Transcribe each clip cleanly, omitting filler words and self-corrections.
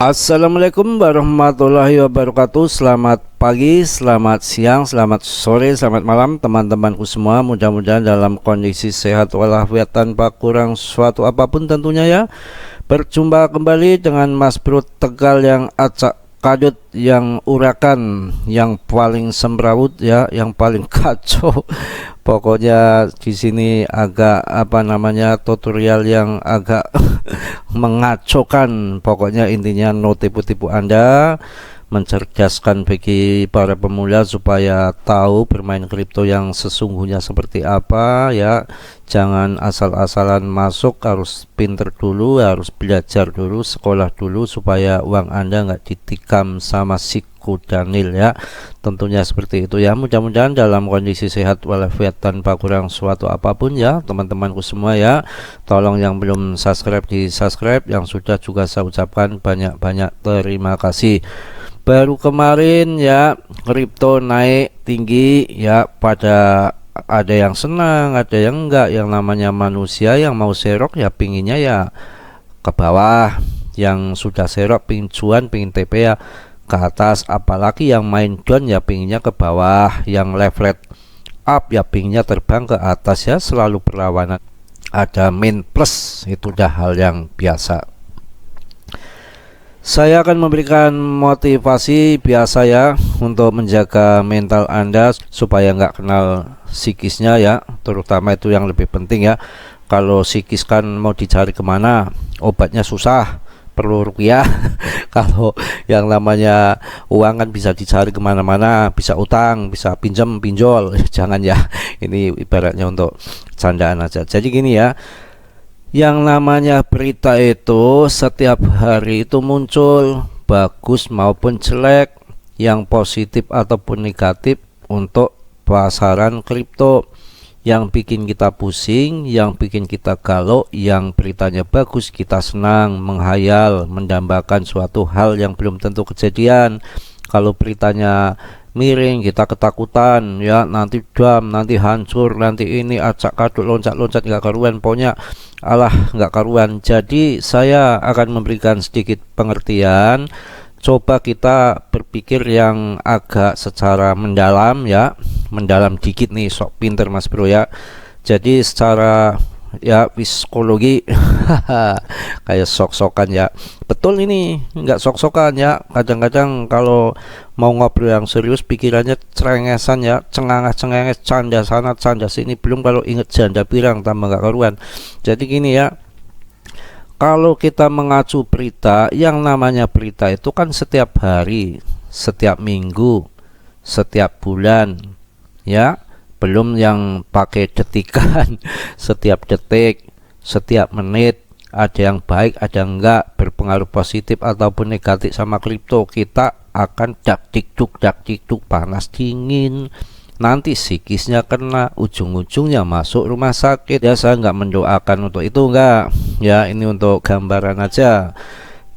Assalamualaikum warahmatullahi wabarakatuh. Selamat pagi, selamat siang, selamat sore, selamat malam teman-temanku semua. Mudah-mudahan dalam kondisi sehat walafiat tanpa kurang suatu apapun tentunya ya. Berjumpa kembali dengan Mas Bro Tegal yang acak kadut, yang urakan, yang paling semrawut ya, yang paling kacau. Pokoknya di sini agak tutorial yang agak mengacaukan. Pokoknya intinya no tipu-tipu Anda, mencerdaskan bagi para pemula supaya tahu bermain kripto yang sesungguhnya seperti apa ya. Jangan asal-asalan masuk, harus pinter dulu, harus belajar dulu, sekolah dulu supaya uang Anda nggak ditikam sama si kudanil ya. Tentunya seperti itu ya. Mudah-mudahan dalam kondisi sehat walafiat tanpa kurang suatu apapun ya teman-temanku semua ya. Tolong yang belum subscribe di subscribe, yang sudah juga saya ucapkan banyak-banyak terima kasih. Baru kemarin ya kripto naik tinggi ya, pada ada yang senang, ada yang enggak. Yang namanya manusia yang mau serok ya pinginnya ya ke bawah, yang sudah serok pingin cuan, pingin TP ya ke atas. Apalagi yang main down ya pinginnya ke bawah, yang levelet up ya pinginnya terbang ke atas ya. Selalu perlawanan, ada min plus, itu udah hal yang biasa. Saya akan memberikan motivasi biasa ya untuk menjaga mental Anda supaya nggak kenal psikisnya ya, terutama itu yang lebih penting ya. Kalau psikis kan mau dicari kemana, obatnya susah, perlu rupiah. Kalau yang namanya uang kan bisa dicari kemana-mana, bisa utang, bisa pinjam pinjol. Jangan ya, ini ibaratnya untuk candaan aja. Jadi gini ya, yang namanya berita itu setiap hari itu muncul, bagus maupun jelek, yang positif ataupun negatif untuk pasaran kripto. Yang bikin kita pusing, yang bikin kita galau, yang beritanya bagus kita senang, menghayal, mendambakan suatu hal yang belum tentu kejadian. Kalau beritanya miring, kita ketakutan ya, nanti dam, nanti hancur, nanti ini acak kadut, loncat-loncat nggak karuan, pokoknya alah nggak karuan. Jadi saya akan memberikan sedikit pengertian. Coba kita berpikir yang agak secara mendalam ya, mendalam dikit nih, sok pinter Mas Bro ya. Jadi secara ya psikologi kayak sok-sokan ya. Betul, ini nggak sok-sokan ya. Kadang-kadang kalau mau ngobrol yang serius pikirannya cerengesan ya, cengangah-cengenges, canda sana canda sini, belum kalau inget janda pirang tambah nggak karuan. Jadi gini ya, kalau kita mengacu berita, yang namanya berita itu kan setiap hari, setiap minggu, setiap bulan ya, belum yang pakai detikan. Setiap detik, setiap menit, ada yang baik, ada yang enggak, berpengaruh positif ataupun negatif sama kripto. Kita akan dak dikduk panas dingin, nanti psikisnya kena, ujung-ujungnya masuk rumah sakit ya. Saya nggak mendoakan untuk itu, enggak ya, ini untuk gambaran aja.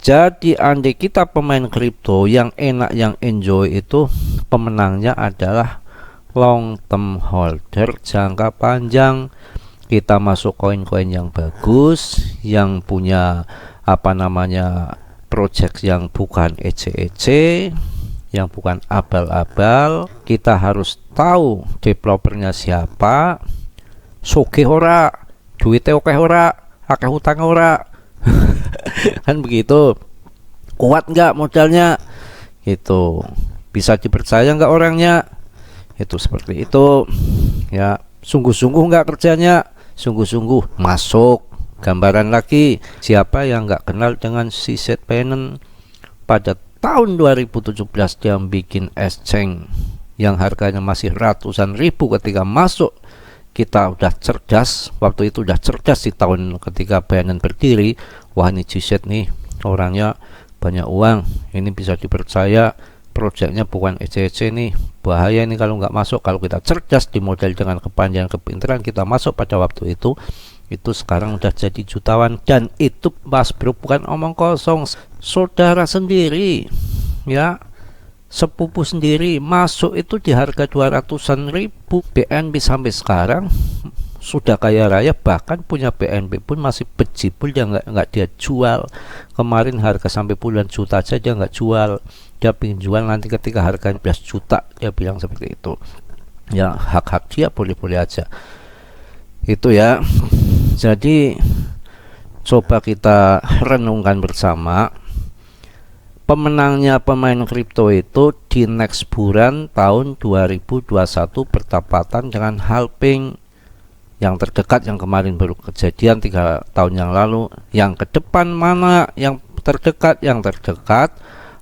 Jadi andai kita pemain kripto, yang enak, yang enjoy itu pemenangnya adalah long term holder, jangka panjang. Kita masuk koin-koin yang bagus, yang punya project yang bukan ece-ece, yang bukan abal-abal. Kita harus tahu developernya siapa, sugih ora, duitnya oke ora, akeh hutang ora. Kan begitu. Kuat nggak modalnya, itu bisa dipercaya nggak orangnya, itu seperti itu ya. Sungguh-sungguh nggak kerjanya, sungguh-sungguh masuk. Gambaran lagi, siapa yang nggak kenal dengan si Seth Payne? Pada tahun 2017 dia bikin exchange yang harganya masih ratusan ribu. Ketika masuk kita udah cerdas, waktu itu udah cerdas di tahun ketika Binance berdiri. Wah, ini G-Set nih orangnya banyak uang, ini bisa dipercaya, proyeknya bukan ece-ece nih, bahaya ini kalau nggak masuk. Kalau kita cerdas di model dengan kepanjangan kepintaran, kita masuk pada waktu itu sekarang udah jadi jutawan. Dan itu Mas Bro bukan omong kosong, saudara sendiri ya, sepupu sendiri masuk itu di harga 200-an ribu. BNB sampai sekarang sudah kaya raya, bahkan punya BNB pun masih bejibul, dia nggak dia jual. Kemarin harga sampai puluhan juta aja dia nggak jual, dia pengen jual nanti ketika harganya 11 juta, dia bilang seperti itu. Ya hak-hak dia, boleh-boleh aja itu ya. Jadi coba kita renungkan bersama, pemenangnya pemain kripto itu di next bulan tahun 2021 bertepatan dengan halving yang terdekat yang kemarin baru kejadian 3 tahun yang lalu. Yang ke depan mana yang terdekat? Yang terdekat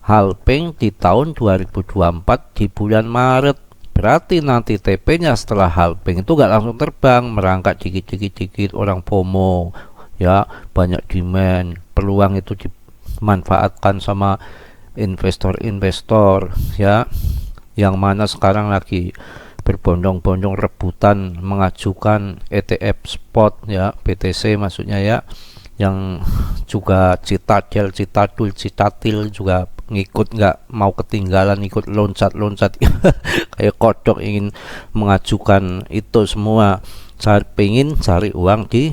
halving di tahun 2024 di bulan Maret. Berarti nanti TP-nya setelah halving itu gak langsung terbang, merangkak dikit-dikit, orang FOMO ya, banyak demand, peluang itu dimanfaatkan sama investor-investor ya, yang mana sekarang lagi berbondong-bondong rebutan mengajukan ETF spot ya, BTC maksudnya ya, yang juga Citadel, Citadul, Citatil juga ngikut, nggak mau ketinggalan, ikut loncat-loncat kayak kodok ingin mengajukan itu semua. Pengen cari uang di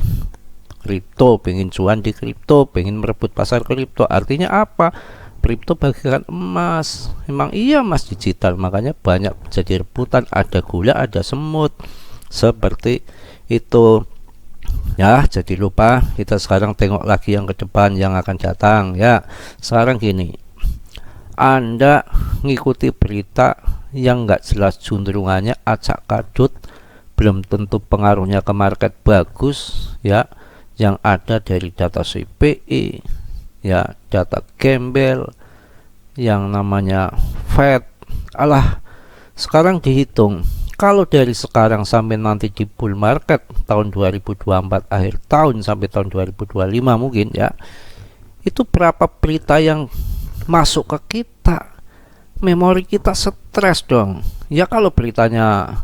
kripto, pengen cuan di kripto, pengen merebut pasar kripto. Artinya apa? Kripto bagaikan emas. Memang iya emas digital, makanya banyak jadi rebutan, ada gula, ada semut, seperti itu ya. Jadi lupa, kita sekarang tengok lagi yang ke depan yang akan datang ya. Sekarang gini, Anda ngikuti berita yang nggak jelas juntrungannya, acak kadut, belum tentu pengaruhnya ke market bagus ya, yang ada dari data CPI ya, data gembel yang namanya Fed. Alah, sekarang dihitung, kalau dari sekarang sampai nanti di bull market tahun 2024 akhir tahun sampai tahun 2025 mungkin ya, itu berapa berita yang masuk ke kita, memori kita stres dong ya. Kalau beritanya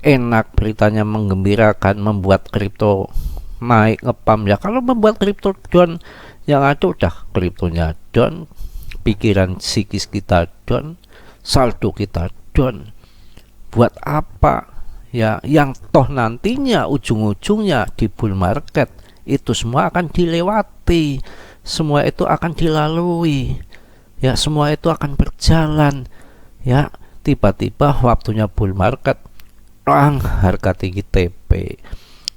enak, beritanya menggembirakan, membuat kripto naik ngepam ya. Kalau membuat kripto down, yang ada udah kriptonya down, pikiran psikis kita down, saldo kita down. Buat apa ya? Yang toh nantinya ujung-ujungnya di bull market itu semua akan dilewati, semua itu akan dilalui ya, semua itu akan berjalan ya. Tiba-tiba waktunya bull market, harga tinggi TP.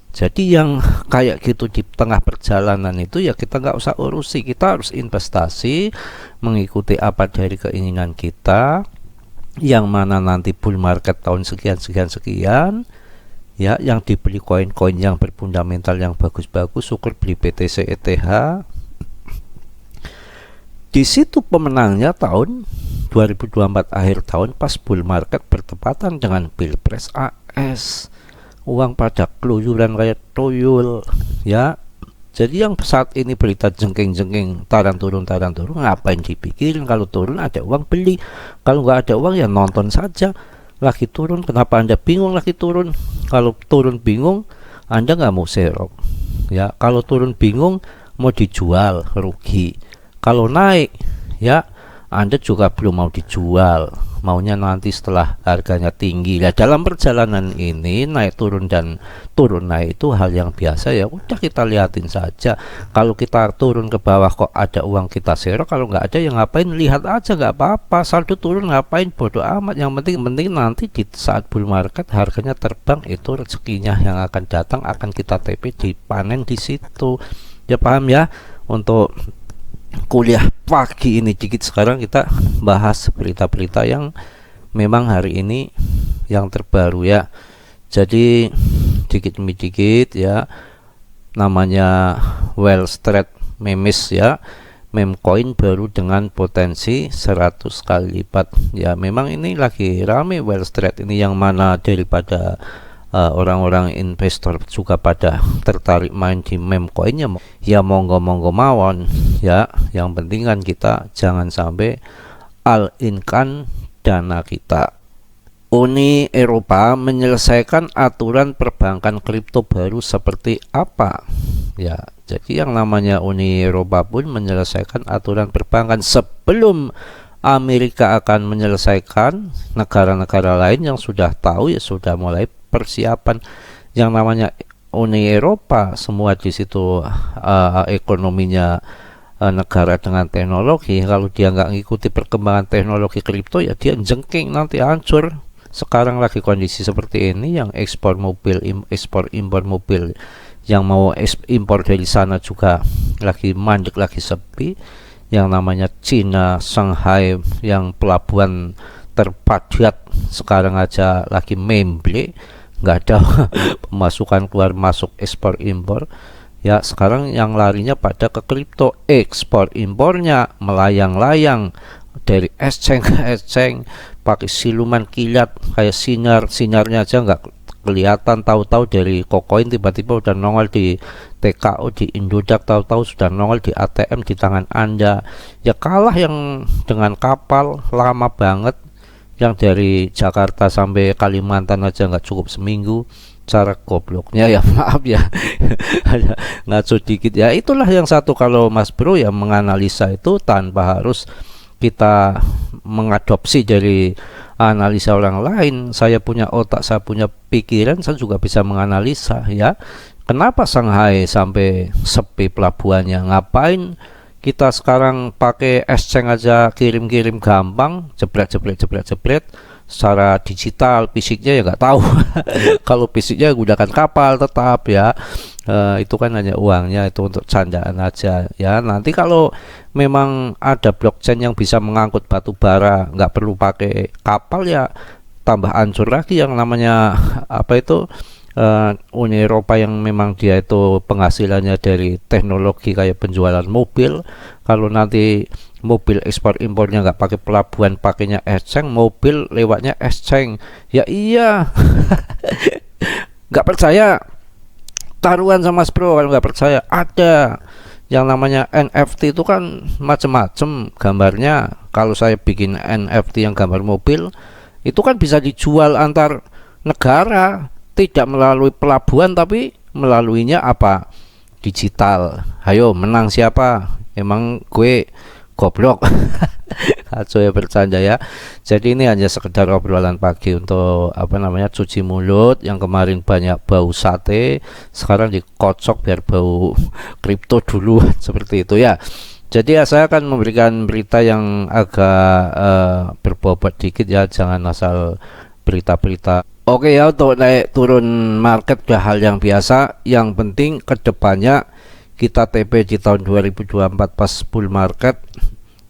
Jadi yang kayak gitu di tengah perjalanan itu ya kita nggak usah urusi, kita harus investasi mengikuti apa dari keinginan kita, yang mana nanti bull market tahun sekian ya, yang dibeli koin-koin yang berfundamental yang bagus-bagus, syukur beli BTC ETH. Di situ pemenangnya tahun 2024 akhir tahun pas bull market bertepatan dengan Pilpres AS. Uang pada keluyuran kayak tuyul ya. Jadi yang saat ini berita jengking-jengking taran turun, ngapain dipikirin? Kalau turun ada uang beli, kalau nggak ada uang ya nonton saja. Lagi turun, kenapa Anda bingung lagi turun? Kalau turun bingung, Anda nggak mau serok ya. Kalau turun bingung, mau dijual rugi. Kalau naik ya, Anda juga belum mau dijual, maunya nanti setelah harganya tinggi. Nah, dalam perjalanan ini naik turun dan turun naik itu hal yang biasa ya. Udah kita liatin saja. Kalau kita turun ke bawah kok ada uang, kita serok. Kalau nggak ada ya ngapain, lihat aja, nggak apa-apa. Saldo turun ngapain, bodoh amat. Yang penting nanti di saat bull market harganya terbang, itu rezekinya yang akan datang, akan kita TP, dipanen di situ ya. Paham ya? Untuk kuliah pagi ini dikit, sekarang kita bahas berita-berita yang memang hari ini yang terbaru ya. Jadi dikit demi dikit ya, namanya Wall Street memes ya, meme coin baru dengan potensi 100 kali lipat ya. Memang ini lagi rame Wall Street ini, yang mana daripada orang-orang investor juga pada tertarik main di meme coinnya ya, monggo-monggo mawon ya. Yang penting kan kita jangan sampai all-in-kan dana kita. Uni Eropa menyelesaikan aturan perbankan kripto baru seperti apa ya. Jadi yang namanya Uni Eropa pun menyelesaikan aturan perbankan sebelum Amerika akan menyelesaikan. Negara-negara lain yang sudah tahu ya sudah mulai persiapan. Yang namanya Uni Eropa semua di situ ekonominya negara dengan teknologi. Kalau dia nggak ngikuti perkembangan teknologi kripto, ya dia jengking, nanti hancur. Sekarang lagi kondisi seperti ini, yang ekspor mobil, ekspor impor mobil, yang mau impor dari sana juga lagi mandek, lagi sepi. Yang namanya Cina, Shanghai, yang pelabuhan terpadat sekarang aja lagi memble, nggak ada pemasukan keluar masuk ekspor impor. Ya sekarang yang larinya pada ke kripto, ekspor impornya melayang-layang dari exchange ke exchange, pakai siluman kilat kayak sinarnya aja nggak kelihatan, tahu-tahu dari Kokoin tiba-tiba udah nongol di TKO, di Indodax tahu-tahu sudah nongol di ATM di tangan Anda. Ya kalah yang dengan kapal lama banget, yang dari Jakarta sampai Kalimantan aja nggak cukup seminggu. Cara gobloknya ya maaf ya ada ngaco dikit ya. Itulah yang satu, kalau Mas Bro ya menganalisa itu tanpa harus kita mengadopsi dari analisa orang lain. Saya punya otak, saya punya pikiran, saya juga bisa menganalisa ya. Kenapa Shanghai sampai sepi pelabuhannya? Ngapain kita sekarang pakai exchange aja, kirim-kirim gampang, jebret secara digital, fisiknya ya nggak tahu. Kalau fisiknya gunakan kapal tetap ya, itu kan hanya uangnya itu untuk candaan aja ya. Nanti kalau memang ada blockchain yang bisa mengangkut batu bara, nggak perlu pakai kapal, ya tambah hancur lagi yang namanya apa itu, Uni Eropa yang memang dia itu penghasilannya dari teknologi kayak penjualan mobil. Kalau nanti mobil ekspor impornya nggak pakai pelabuhan, pakainya exchange, mobil lewatnya exchange, ya iya. Nggak percaya, taruhan sama Mas Bro. Kalau nggak percaya, ada yang namanya NFT itu kan macem-macem gambarnya. Kalau saya bikin NFT yang gambar mobil, itu kan bisa dijual antar negara, tidak melalui pelabuhan tapi melaluinya apa, digital. Ayo menang siapa? Emang gue goblok. Kacau ya, bercanda ya. Jadi ini hanya sekedar obrolan pagi untuk apa namanya, cuci mulut. Yang kemarin banyak bau sate, sekarang dikocok biar bau kripto dulu. Seperti itu ya. Jadi ya saya akan memberikan berita yang agak berbobot dikit ya, jangan asal berita-berita. Oke ya, untuk naik turun market udah hal yang biasa. Yang penting kedepannya kita TP di tahun 2024 pas bull market,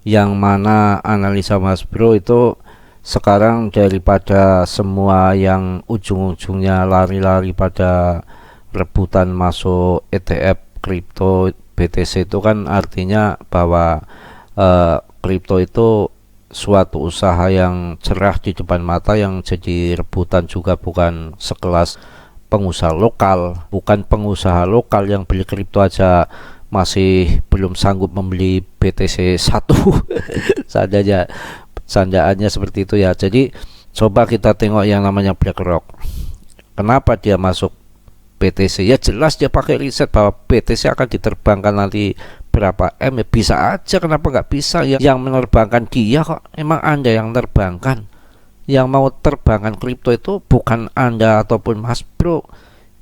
yang mana analisa Mas Bro itu sekarang daripada semua yang ujung-ujungnya lari-lari pada rebutan masuk ETF kripto BTC, itu kan artinya bahwa kripto itu suatu usaha yang cerah di depan mata, yang jadi rebutan juga bukan sekelas pengusaha lokal. Bukan pengusaha lokal yang beli kripto aja masih belum sanggup membeli BTC 1. Seadanya, sandaannya seperti itu ya. Jadi coba kita tengok yang namanya BlackRock. Kenapa dia masuk BTC? Ya jelas dia pakai riset bahwa BTC akan diterbangkan nanti berapa M, ya bisa aja, kenapa nggak bisa ya? Yang menerbangkan dia kok, emang Anda yang menerbangkan. Yang mau terbangkan kripto itu bukan Anda ataupun Mas Bro,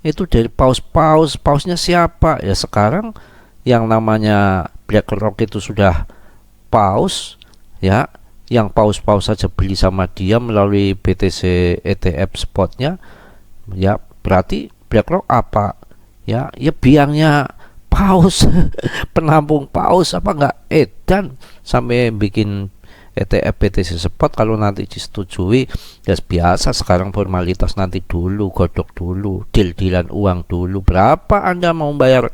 itu dari pausnya siapa ya? Sekarang yang namanya BlackRock itu sudah paus ya, yang paus saja beli sama dia melalui BTC ETF spotnya ya. Berarti BlackRock apa ya? Ya biangnya paus, penampung paus, apa nggak edan sampai bikin ETF BTC spot. Kalau nanti disetujui ya biasa, sekarang formalitas, nanti dulu godok dulu, deal-dealan uang dulu. Berapa Anda mau bayar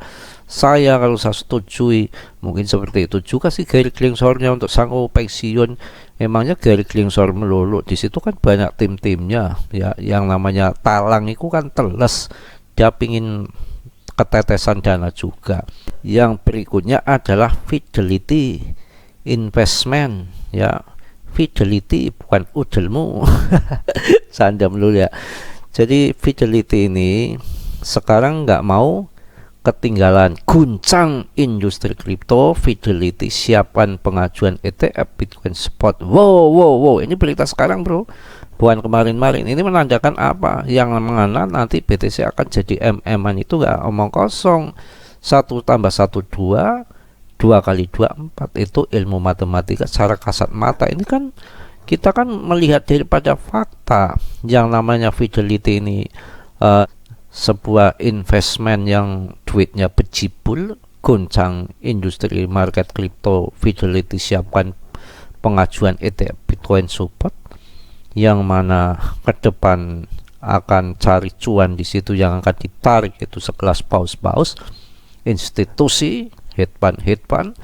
saya kalau saya setujui? Mungkin seperti itu juga sih Gary Klingsornya untuk sanggup pensiun. Emangnya Gary Klingsor melulu, di situ kan banyak tim-timnya ya. Yang namanya talang itu kan teles, dia pingin ketetesan dana juga. Yang berikutnya adalah Fidelity Investment ya. Fidelity bukan udelmu. Sanda melulu ya. Jadi Fidelity ini sekarang nggak mau ketinggalan guncang industri kripto. Fidelity siapkan pengajuan ETF Bitcoin spot. Wow, ini berita sekarang bro, bukan kemarin-marin. Ini menandakan apa? Yang mana nanti BTC akan jadi MM-an itu nggak omong kosong. 1 tambah 1 2, 2 kali 2 4. Itu ilmu matematika secara kasat mata. Ini kan kita kan melihat daripada fakta. Yang namanya Fidelity ini sebuah investment yang duitnya bejibul, goncang industri market kripto. Fidelity siapkan pengajuan ETF Bitcoin support yang mana ke depan akan cari cuan di situ, yang akan ditarik itu sekelas paus-paus, institusi, hedge fund.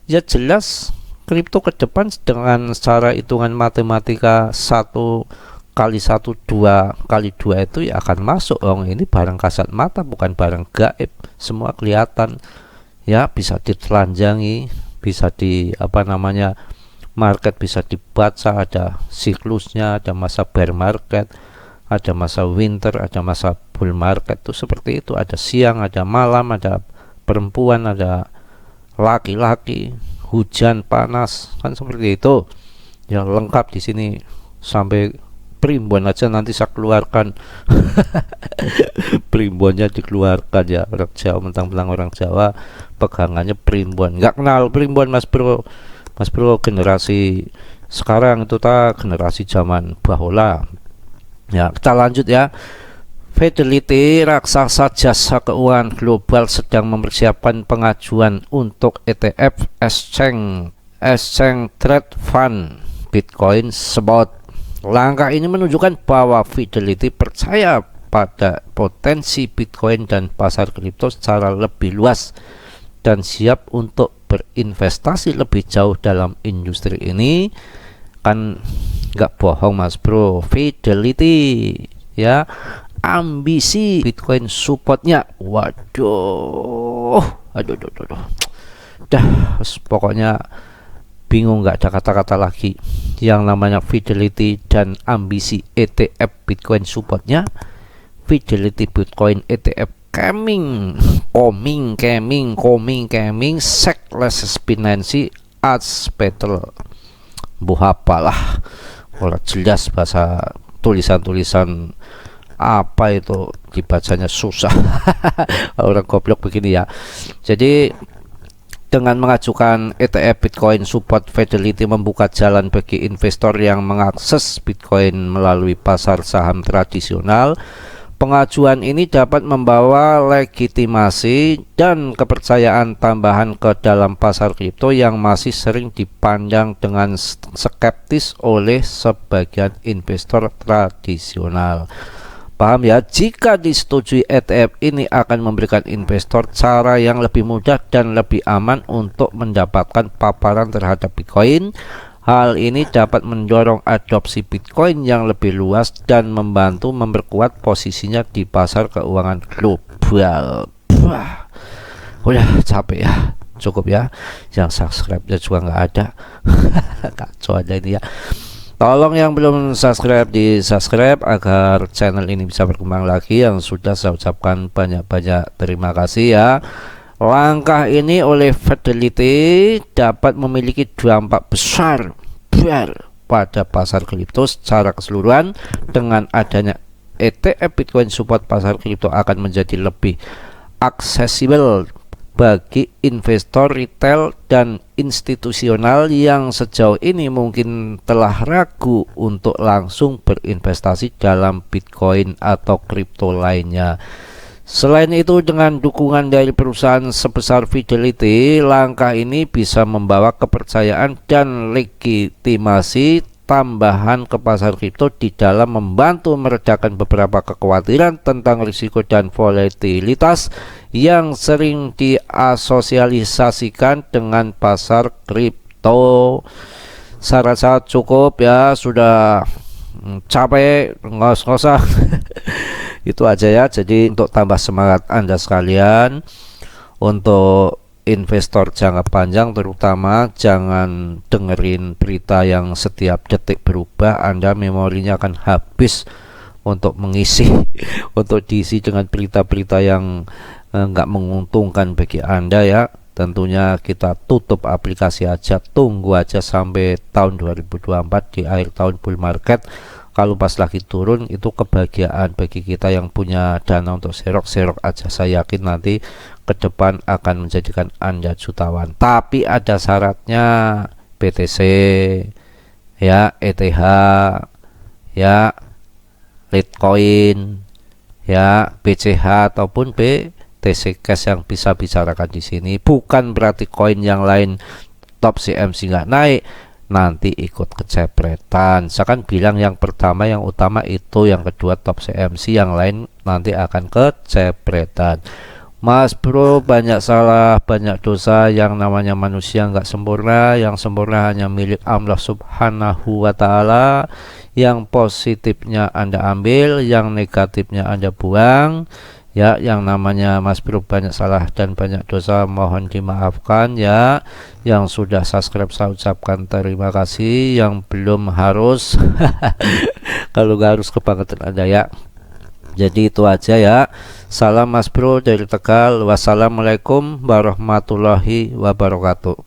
Ya jelas kripto ke depan dengan cara hitungan matematika 1 kali 1 2 kali 2 itu ya akan masuk. Ini barang kasat mata, bukan barang gaib, semua kelihatan ya, bisa ditelanjangi, bisa di market bisa dibaca, ada siklusnya, ada masa bear market, ada masa winter, ada masa bull market, tuh seperti itu. Ada siang, ada malam, ada perempuan, ada laki-laki, hujan, panas, kan seperti itu. Ya lengkap di sini, sampai primbon aja nanti saya keluarkan. Primbonnya dikeluarkan ya, orang Jawa, mentang-mentang orang Jawa pegangannya primbon. Nggak kenal primbon Mas Bro. Mas Bro generasi sekarang itu generasi zaman bahola. Ya, kita lanjut ya. Fidelity, raksasa jasa keuangan global, sedang mempersiapkan pengajuan untuk ETF Exchange Trade Fund Bitcoin Spot. Langkah ini menunjukkan bahwa Fidelity percaya pada potensi Bitcoin dan pasar kripto secara lebih luas dan siap untuk berinvestasi lebih jauh dalam industri ini. Kan nggak bohong Mas Bro, Fidelity ya, ambisi Bitcoin supportnya, waduh, aduh. Dah, pokoknya bingung, nggak ada kata-kata lagi. Yang namanya Fidelity dan ambisi ETF Bitcoin supportnya. Fidelity Bitcoin ETF coming, Seckless Binance as Battle. Buhapalah, orang jelas bahasa tulisan-tulisan apa itu dibacanya susah. Orang goblok begini ya. Jadi dengan mengajukan ETF Bitcoin Support, Fidelity membuka jalan bagi investor yang mengakses Bitcoin melalui pasar saham tradisional. Pengajuan ini dapat membawa legitimasi dan kepercayaan tambahan ke dalam pasar kripto yang masih sering dipandang dengan skeptis oleh sebagian investor tradisional. Paham ya? Jika disetujui, ETF ini akan memberikan investor cara yang lebih mudah dan lebih aman untuk mendapatkan paparan terhadap Bitcoin. Hal ini dapat mendorong adopsi Bitcoin yang lebih luas dan membantu memperkuat posisinya di pasar keuangan global. Udah capek ya, cukup ya. Yang subscribe-nya juga nggak ada. Kacau aja ini ya. Tolong yang belum subscribe di subscribe agar channel ini bisa berkembang lagi. Yang sudah saya ucapkan banyak-banyak terima kasih ya. Langkah ini oleh Fidelity dapat memiliki dampak besar pada pasar kripto secara keseluruhan. Dengan adanya ETF Bitcoin Support, pasar kripto akan menjadi lebih aksesibel bagi investor retail dan institusional yang sejauh ini mungkin telah ragu untuk langsung berinvestasi dalam Bitcoin atau kripto lainnya. Selain itu, dengan dukungan dari perusahaan sebesar Fidelity, langkah ini bisa membawa kepercayaan dan legitimasi tambahan ke pasar kripto di dalam membantu meredakan beberapa kekhawatiran tentang risiko dan volatilitas yang sering diasosialisasikan dengan pasar kripto. Saya rasa cukup ya, sudah capek, nggak usah. Itu aja ya. Jadi untuk tambah semangat Anda sekalian, untuk investor jangka panjang terutama, jangan dengerin berita yang setiap detik berubah. Anda memorinya akan habis untuk mengisi untuk diisi dengan berita-berita yang nggak menguntungkan bagi Anda ya. Tentunya kita tutup aplikasi aja, tunggu aja sampai tahun 2024 di akhir tahun bull market. kalau pas lagi turun itu kebahagiaan bagi kita yang punya dana untuk serok aja. Saya yakin nanti ke depan akan menjadikan Anda jutawan. Tapi ada syaratnya, BTC, ya, ETH, ya, Litecoin, ya, BCH ataupun BTC Cash yang bisa bicarakan di sini. Bukan berarti koin yang lain top CMC nggak naik, nanti ikut kecepretan. Saya kan bilang yang pertama yang utama itu, yang kedua top CMC, yang lain nanti akan kecepretan. Mas bro, banyak salah, banyak dosa. Yang namanya manusia nggak sempurna, yang sempurna hanya milik Allah subhanahu wa ta'ala. Yang positifnya Anda ambil, yang negatifnya Anda buang. Ya, yang namanya Mas Bro banyak salah dan banyak dosa, mohon dimaafkan ya. Yang sudah subscribe saya ucapkan terima kasih, yang belum harus kalau nggak harus kebangetan Anda ya. Jadi itu aja ya. Salam Mas Bro dari Tegal. Wassalamualaikum warahmatullahi wabarakatuh.